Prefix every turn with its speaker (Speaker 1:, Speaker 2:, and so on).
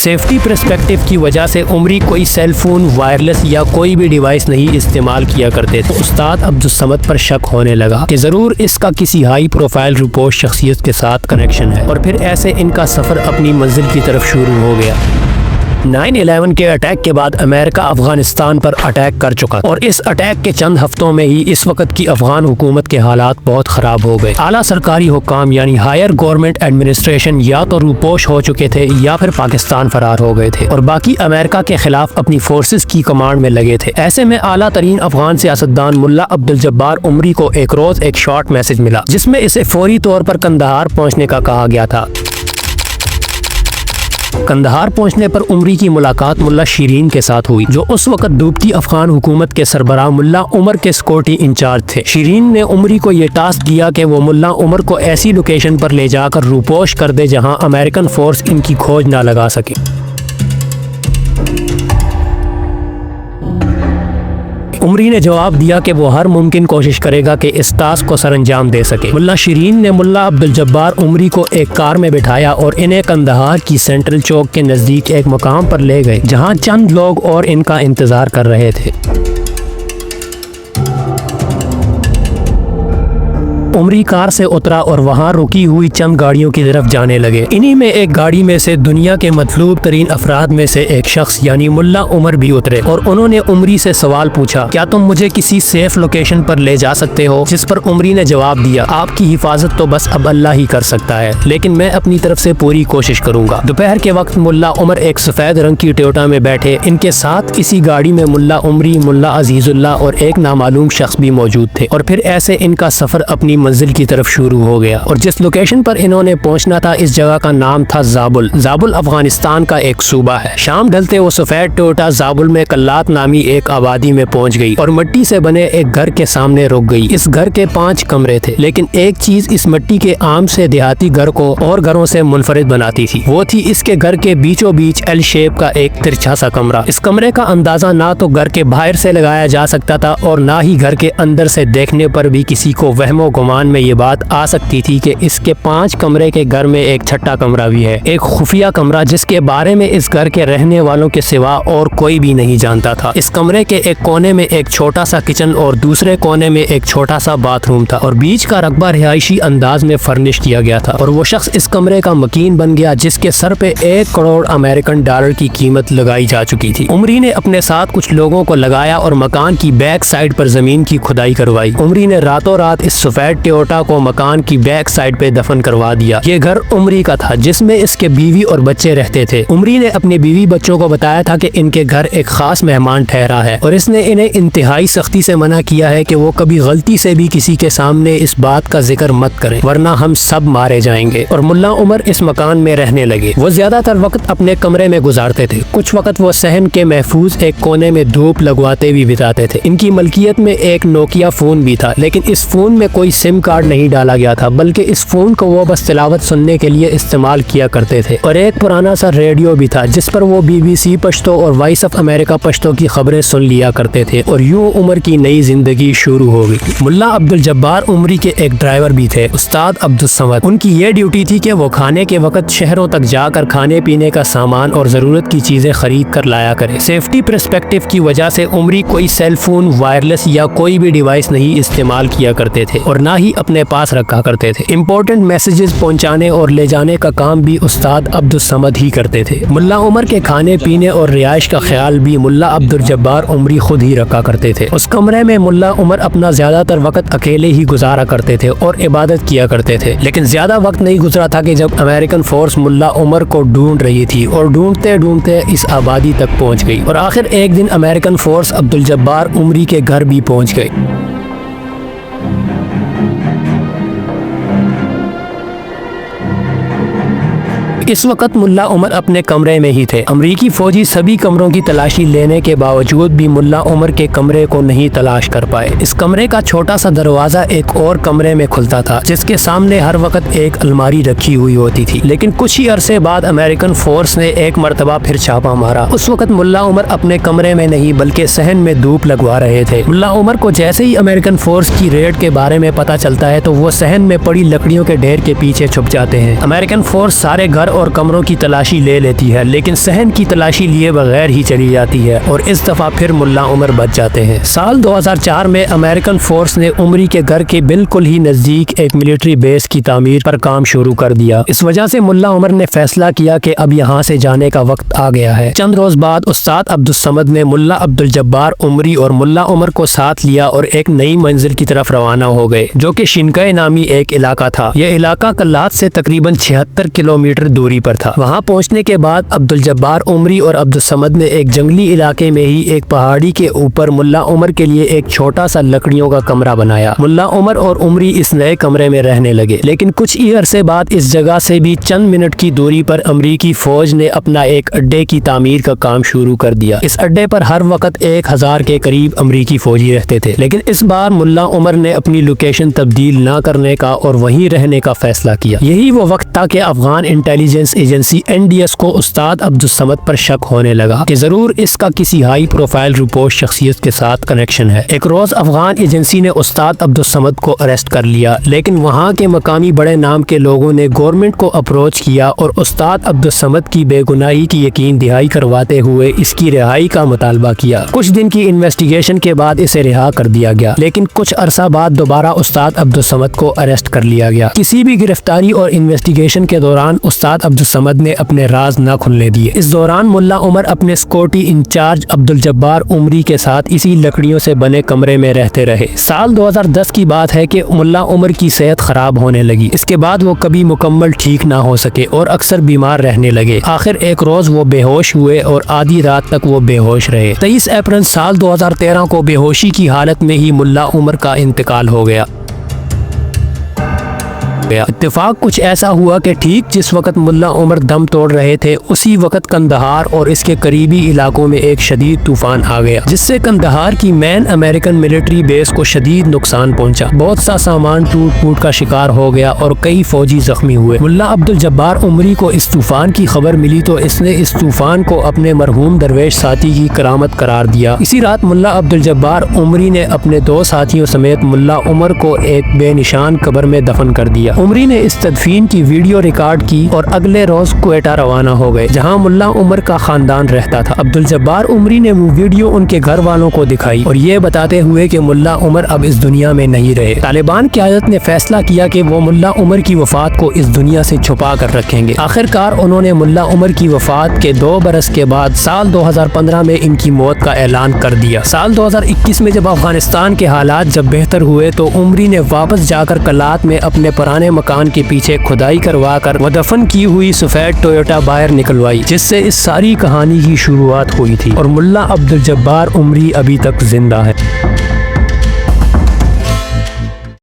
Speaker 1: Safety perspective کی وجہ سے عمری کوئی سیل فون، وائرلیس یا کوئی بھی ڈیوائس نہیں استعمال کیا کرتے تھے۔ استاد عبدالصمد پر شک ہونے لگا کہ ضرور اس کا کسی ہائی پروفائل رپورٹ شخصیت کے ساتھ کنیکشن ہے، اور پھر ایسے ان کا سفر اپنی منزل کی طرف شروع ہو گیا۔ 9/11 کے اٹیک کے بعد امریکہ افغانستان پر اٹیک کر چکا، اور اس اٹیک کے چند ہفتوں میں ہی اس وقت کی افغان حکومت کے حالات بہت خراب ہو گئے۔ اعلیٰ سرکاری حکام یعنی ہائر گورنمنٹ ایڈمنسٹریشن یا تو روپوش ہو چکے تھے یا پھر پاکستان فرار ہو گئے تھے، اور باقی امریکہ کے خلاف اپنی فورسز کی کمانڈ میں لگے تھے۔ ایسے میں اعلیٰ ترین افغان سیاستدان ملا عبدالجبار عمری کو ایک روز ایک شارٹ میسج ملا، جس میں اسے فوری طور پر قندھار پہنچنے کا کہا گیا تھا۔ قندھار پہنچنے پر عمری کی ملاقات ملا شیرین کے ساتھ ہوئی، جو اس وقت ڈوبتی افغان حکومت کے سربراہ ملا عمر کے سیکورٹی انچارج تھے۔ شیرین نے عمری کو یہ ٹاسک دیا کہ وہ ملا عمر کو ایسی لوکیشن پر لے جا کر روپوش کر دے جہاں امریکن فورس ان کی کھوج نہ لگا سکے۔ عمری نے جواب دیا کہ وہ ہر ممکن کوشش کرے گا کہ اس ٹاسک کو سر انجام دے سکے۔ ملا شیرین نے ملا عبدالجبار عمری کو ایک کار میں بٹھایا اور انہیں قندھار کی سینٹرل چوک کے نزدیک ایک مقام پر لے گئے، جہاں چند لوگ اور ان کا انتظار کر رہے تھے۔ عمری کار سے اترا اور وہاں رکی ہوئی چند گاڑیوں کی طرف جانے لگے۔ انہی میں ایک گاڑی میں سے دنیا کے مطلوب ترین افراد میں سے ایک شخص یعنی ملا عمر بھی اترے، اور انہوں نے عمری سے سوال پوچھا، کیا تم مجھے کسی سیف لوکیشن پر لے جا سکتے ہو؟ جس پر عمری نے جواب دیا، آپ کی حفاظت تو بس اب اللہ ہی کر سکتا ہے، لیکن میں اپنی طرف سے پوری کوشش کروں گا۔ دوپہر کے وقت ملا عمر ایک سفید رنگ کی ٹویوٹا میں بیٹھے، ان کے ساتھ اسی گاڑی میں ملا عمری، ملا عزیز اللہ اور ایک نامعلوم شخص بھی موجود تھے، اور پھر ایسے ان کا سفر اپنی منزل کی طرف شروع ہو گیا۔ اور جس لوکیشن پر انہوں نے پہنچنا تھا، اس جگہ کا نام تھا زابل۔ زابل افغانستان کا ایک صوبہ ہے۔ شام ڈھلتے وہ سفید ٹویوٹا زابل میں کلات نامی ایک آبادی میں پہنچ گئی اور مٹی سے بنے ایک گھر کے سامنے رک گئی۔ اس گھر کے 5 کمرے تھے، لیکن ایک چیز اس مٹی کے عام سے دیہاتی گھر کو اور گھروں سے منفرد بناتی تھی، وہ تھی اس کے گھر کے بیچوں بیچ ایل شیپ کا ایک ترچھا سا کمرہ۔ اس کمرے کا اندازہ نہ تو گھر کے باہر سے لگایا جا سکتا تھا اور نہ ہی گھر کے اندر سے دیکھنے پر بھی کسی کو وہم و گمان میں یہ بات آ سکتی تھی کہ اس کے 5 کمرے کے گھر میں ایک چھٹا کمرہ بھی ہے، ایک خفیہ کمرہ جس کے بارے میں اس گھر کے رہنے والوں کے سوا اور کوئی بھی نہیں جانتا تھا۔ اس کمرے کے ایک کونے میں ایک چھوٹا سا کچن اور دوسرے کونے میں ایک چھوٹا سا باتھ روم تھا، اور بیچ کا رقبہ رہائشی انداز میں فرنش کیا گیا تھا، اور وہ شخص اس کمرے کا مکین بن گیا جس کے سر پہ 1 کروڑ امریکن ڈالر کی قیمت لگائی جا چکی تھی۔ عمری نے اپنے ساتھ کچھ لوگوں کو لگایا اور مکان کی بیک سائڈ پر زمین کی کھدائی کروائی۔ عمری نے راتوں رات اس سفید ٹویوٹا کو مکان کی بیک سائڈ پہ دفن کروا دیا۔ یہ گھر عمری کا تھا جس میں اس کے بیوی اور بچے رہتے تھے۔ عمری نے اپنے بیوی بچوں کو بتایا تھا کہ ان کے گھر ایک خاص مہمان ٹھہرا ہے، اور اس نے انہیں انتہائی سختی سے منع کیا ہے کہ وہ کبھی غلطی سے بھی کسی کے سامنے اس بات کا ذکر مت کریں، ورنہ ہم سب مارے جائیں گے۔ اور ملا عمر اس مکان میں رہنے لگے۔ وہ زیادہ تر وقت اپنے کمرے میں گزارتے تھے، کچھ وقت وہ صحن کے محفوظ ایک کونے میں دھوپ لگواتے بھی بتاتے تھے۔ ان کی ملکیت میں ایک نوکیا فون بھی تھا، لیکن اس فون میں کوئی سم کارڈ نہیں ڈالا گیا تھا، بلکہ اس فون کو وہ بس تلاوت سننے کے لیے استعمال کیا کرتے تھے۔ اور ایک پرانا سا ریڈیو بھی تھا جس پر وہ BBC پشتو اور وائس آف امریکہ پشتو کی خبریں سن لیا کرتے تھے، اور یوں عمر کی نئی زندگی شروع ہو گئی۔ ملا عبدالجبار عمری کے ایک ڈرائیور بھی تھے، استاد عبدالصمد۔ ان کی یہ ڈیوٹی تھی کہ وہ کھانے کے وقت شہروں تک جا کر کھانے پینے کا سامان اور ضرورت کی چیزیں خرید کر لایا کرے۔ سیفٹی پرسپیکٹو کی وجہ سے عمری کوئی سیل فون، وائرلیس یا کوئی بھی ڈیوائس نہیں استعمال کیا کرتے تھے، اور نہ ہی اپنے پاس رکھا کرتے تھے۔ امپورٹنٹ میسیجز پہنچانے اور لے جانے کا کام بھی استاد عبدالصمد ہی کرتے تھے۔ ملا عمر کے کھانے پینے اور رہائش کا خیال بھی ملا عبدالجبار عمری خود ہی رکھا کرتے تھے۔ اس کمرے میں ملا عمر اپنا زیادہ تر وقت اکیلے ہی گزارا کرتے تھے اور عبادت کیا کرتے تھے، لیکن زیادہ وقت نہیں گزرا تھا کہ جب امریکن فورس ملا عمر کو ڈھونڈ رہی تھی، اور ڈھونڈتے ڈھونڈتے اس آبادی تک پہنچ گئی، اور آخر ایک دن امریکن فورس عبدالجبار عمری کے گھر بھی پہنچ گئی۔ اس وقت ملا عمر اپنے کمرے میں ہی تھے۔ امریکی فوجی سبھی کمروں کی تلاشی لینے کے باوجود بھی ملا عمر کے کمرے کو نہیں تلاش کر پائے۔ اس کمرے کا چھوٹا سا دروازہ ایک اور کمرے میں کھلتا تھا جس کے سامنے ہر وقت ایک الماری رکھی ہوئی ہوتی تھی، لیکن کچھ ہی عرصے بعد امریکن فورس نے ایک مرتبہ پھر چھاپا مارا۔ اس وقت ملا عمر اپنے کمرے میں نہیں بلکہ صحن میں دھوپ لگوا رہے تھے۔ ملا عمر کو جیسے ہی امریکن فورس کی ریڈ کے بارے میں پتا چلتا ہے تو وہ صحن میں پڑی لکڑیوں کے ڈھیر کے پیچھے چھپ جاتے ہیں۔ امریکن فورس سارے گھر اور کمروں کی تلاشی لے لیتی ہے، لیکن صحن کی تلاشی لیے بغیر ہی چلی جاتی ہے اور اس دفعہ پھر ملا عمر بچ جاتے ہیں۔ سال 2004 میں امریکن فورس نے عمری کے گھر کے بالکل ہی نزدیک ایک ملٹری بیس کی تعمیر پر کام شروع کر دیا۔ اس وجہ سے ملا عمر نے فیصلہ کیا کہ اب یہاں سے جانے کا وقت آ گیا ہے۔ چند روز بعد استاد عبدالصمد نے ملا عبدالجبار عمری اور ملا عمر کو ساتھ لیا اور ایک نئی منزل کی طرف روانہ ہو گئے، جو کہ شنکے نامی ایک علاقہ تھا۔ یہ علاقہ کلات سے تقریباً 76 کلومیٹر دوری پر تھا۔ وہاں پہنچنے کے بعد عبدالجبار عمری اور عبدالصمد نے ایک جنگلی علاقے میں ہی ایک پہاڑی کے اوپر ملا عمر کے لیے ایک چھوٹا سا لکڑیوں کا کمرہ بنایا۔ ملا عمر اور عمری اس نئے کمرے میں رہنے لگے، لیکن کچھ ہی عرصے بعد اس جگہ سے بھی چند منٹ کی دوری پر امریکی فوج نے اپنا ایک اڈے کی تعمیر کا کام شروع کر دیا۔ اس اڈے پر ہر وقت 1000 کے قریب امریکی فوجی رہتے تھے، لیکن اس بار ملا عمر نے اپنی لوکیشن تبدیل نہ کرنے کا اور وہیں رہنے کا فیصلہ کیا۔ یہی وہ وقت تھا کہ افغان انٹیلیجنس ایجنسی NDS کو استاد عبدالصمد پر شک ہونے لگا کہ ضرور اس کا کسی ہائی پروفائل رپورٹ شخصیت کے ساتھ کنیکشن ہے۔ ایک روز افغان ایجنسی نے استاد عبدالصمد کو اریسٹ کر لیا، لیکن وہاں کے مقامی بڑے نام کے لوگوں نے گورنمنٹ کو اپروچ کیا اور استاد عبدالصمد کی بے گناہی کی یقین دہائی کرواتے ہوئے اس کی رہائی کا مطالبہ کیا۔ کچھ دن کی انویسٹیگیشن کے بعد اسے رہا کر دیا گیا، لیکن کچھ عرصہ بعد دوبارہ استاد عبدالصمد کو اریسٹ کر لیا گیا۔ کسی بھی گرفتاری اور انویسٹیگیشن کے دوران استاد عبدالصمد نے اپنے راز نہ کھلنے دیے۔ اس دوران ملا عمر اپنے سیکورٹی انچارج عبدالجبار عمری کے ساتھ اسی لکڑیوں سے بنے کمرے میں رہتے رہے۔ سال 2010 کی بات ہے کہ ملا عمر کی صحت خراب ہونے لگی۔ اس کے بعد وہ کبھی مکمل ٹھیک نہ ہو سکے اور اکثر بیمار رہنے لگے۔ آخر ایک روز وہ بے ہوش ہوئے اور آدھی رات تک وہ بے ہوش رہے۔ 23 اپریل سال 2013 کو بے ہوشی کی حالت میں ہی ملا عمر کا انتقال ہو گیا۔ اتفاق کچھ ایسا ہوا کہ ٹھیک جس وقت ملا عمر دم توڑ رہے تھے، اسی وقت قندھار اور اس کے قریبی علاقوں میں ایک شدید طوفان آ گیا، جس سے قندھار کی مین امریکن ملٹری بیس کو شدید نقصان پہنچا۔ بہت سا سامان ٹوٹ پھوٹ کا شکار ہو گیا اور کئی فوجی زخمی ہوئے۔ ملا عبدالجبار عمری کو اس طوفان کی خبر ملی تو اس نے اس طوفان کو اپنے مرحوم درویش ساتھی کی کرامت قرار دیا۔ اسی رات ملا عبدالجبار عمری نے اپنے 2 ساتھیوں سمیت ملا عمر کو ایک بے نشان قبر میں دفن کر دیا۔ عمری نے اس تدفین کی ویڈیو ریکارڈ کی اور اگلے روز کوئٹہ روانہ ہو گئے، جہاں ملا عمر کا خاندان رہتا تھا۔ عبدالجبار عمری نے وہ ویڈیو ان کے گھر والوں کو دکھائی اور یہ بتاتے ہوئے کہ ملا عمر اب اس دنیا میں نہیں رہے۔ طالبان قیادت نے فیصلہ کیا کہ وہ ملا عمر کی وفات کو اس دنیا سے چھپا کر رکھیں گے۔ آخرکار انہوں نے ملا عمر کی وفات کے 2 برس کے بعد سال 2015 میں ان کی موت کا اعلان کر دیا۔ سال 2021 میں جب افغانستان کے حالات جب بہتر ہوئے تو عمری نے واپس جا کر کلات میں اپنے پرانے مکان کے پیچھے کھدائی کروا کر وہ دفن کی ہوئی سفید ٹویوٹا باہر نکلوائی، جس سے اس ساری کہانی کی شروعات ہوئی تھی، اور ملا عبدالجبار عمری ابھی تک زندہ ہے۔